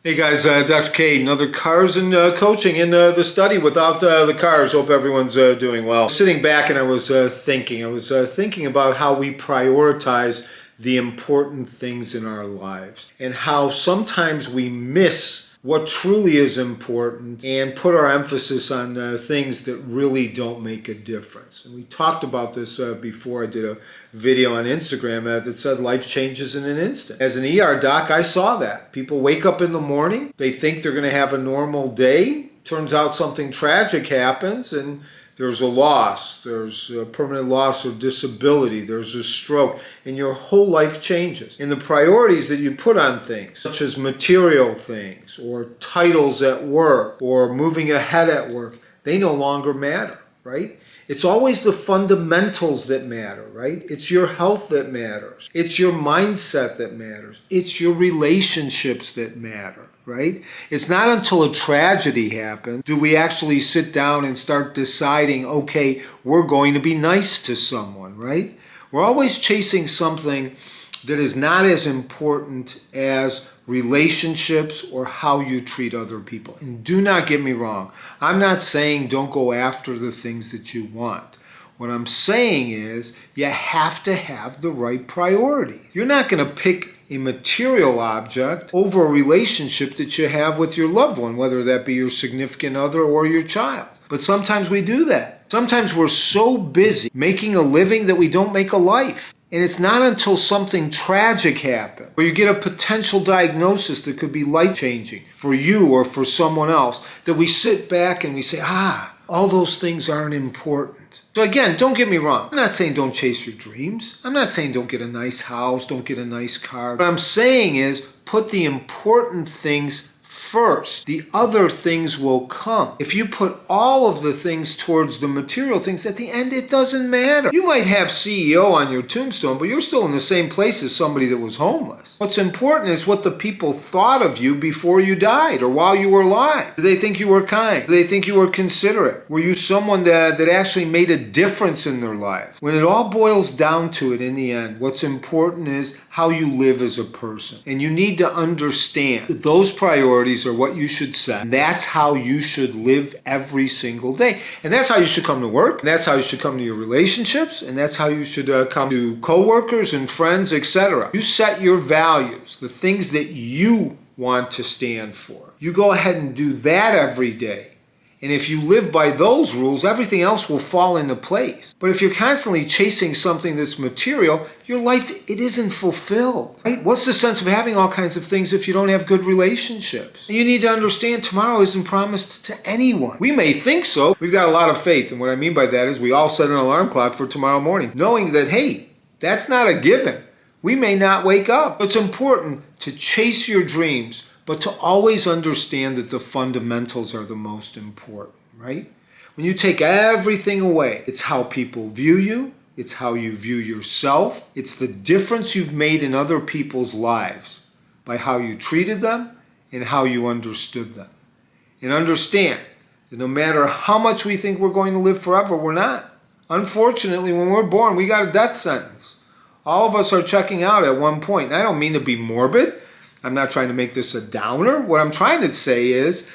Hey guys, Dr. K, another cars and coaching in the study without the cars. Hope everyone's doing well. Sitting back and I was thinking about how we prioritize the important things in our lives and how sometimes we miss what truly is important and put our emphasis on things that really don't make a difference. And we talked about this before. I did a video on Instagram that said life changes in an instant. As an ER doc, I saw that. People wake up in the morning, they think they're going to have a normal day. Turns out something tragic happens and there's a loss, there's a permanent loss or disability, there's a stroke, and your whole life changes. And the priorities that you put on things, such as material things, or titles at work, or moving ahead at work, they no longer matter, right? It's always the fundamentals that matter, right? It's your health that matters. It's your mindset that matters. It's your relationships that matter. Right? It's not until a tragedy happens do we actually sit down and start deciding, okay, we're going to be nice to someone, right? We're always chasing something that is not as important as relationships or how you treat other people. And do not get me wrong. I'm not saying don't go after the things that you want. What I'm saying is you have to have the right priorities. You're not going to pick a material object over a relationship that you have with your loved one, whether that be your significant other or your child. But sometimes we do that. Sometimes we're so busy making a living that we don't make a life. And it's not until something tragic happens, or you get a potential diagnosis that could be life-changing for you or for someone else, that we sit back and we say, all those things aren't important. So again, don't get me wrong. I'm not saying don't chase your dreams. I'm not saying don't get a nice house, don't get a nice car. What I'm saying is put the important things first. The other things will come. If you put all of the things towards the material things, at the end it doesn't matter. You might have CEO on your tombstone, but you're still in the same place as somebody that was homeless. What's important is what the people thought of you before you died or while you were alive. Did they think you were kind? Did they think you were considerate? Were you someone that actually made a difference in their lives? When it all boils down to it in the end, what's important is how you live as a person. And you need to understand that those priorities are what you should set. And that's how you should live every single day. And that's how you should come to work. And that's how you should come to your relationships. And that's how you should come to coworkers and friends, etc. You set your values, the things that you want to stand for. You go ahead and do that every day. And if you live by those rules, everything else will fall into place. But if you're constantly chasing something that's material, your life, it isn't fulfilled, right? What's the sense of having all kinds of things if you don't have good relationships? And you need to understand tomorrow isn't promised to anyone. We may think so. We've got a lot of faith. And what I mean by that is we all set an alarm clock for tomorrow morning, knowing that, hey, that's not a given. We may not wake up. It's important to chase your dreams, but to always understand that the fundamentals are the most important, right? When you take everything away, it's how people view you, it's how you view yourself, it's the difference you've made in other people's lives by how you treated them and how you understood them. And understand that no matter how much we think we're going to live forever, we're not. Unfortunately, when we're born, we got a death sentence. All of us are checking out at one point. And I don't mean to be morbid. I'm not trying to make this a downer. What I'm trying to say is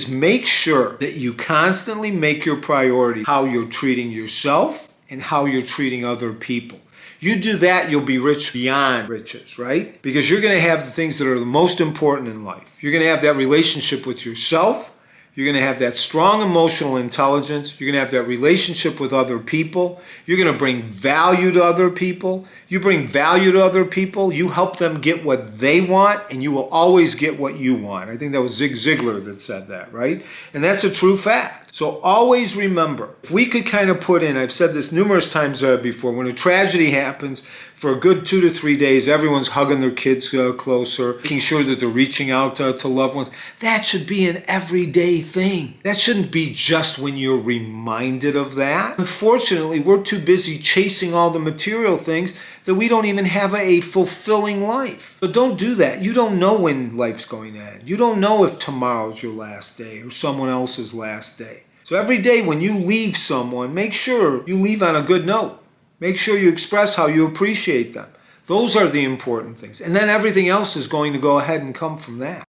make sure that you constantly make your priority how you're treating yourself and how you're treating other people. You do that, you'll be rich beyond riches, right? Because you're going to have the things that are the most important in life. You're going to have that relationship with yourself. You're going to have that strong emotional intelligence. You're going to have that relationship with other people. You're going to bring value to other people. You bring value to other people, you help them get what they want, and you will always get what you want. I think that was Zig Ziglar that said that, right? And that's a true fact. So always remember, if we could kind of put in, I've said this numerous times before, when a tragedy happens, for a good 2 to 3 days, everyone's hugging their kids closer, making sure that they're reaching out to loved ones. That should be an everyday thing. That shouldn't be just when you're reminded of that. Unfortunately, we're too busy chasing all the material things that we don't even have a fulfilling life. So don't do that. You don't know when life's going to end. You don't know if tomorrow's your last day or someone else's last day. So every day when you leave someone, make sure you leave on a good note. Make sure you express how you appreciate them. Those are the important things. And then everything else is going to go ahead and come from that.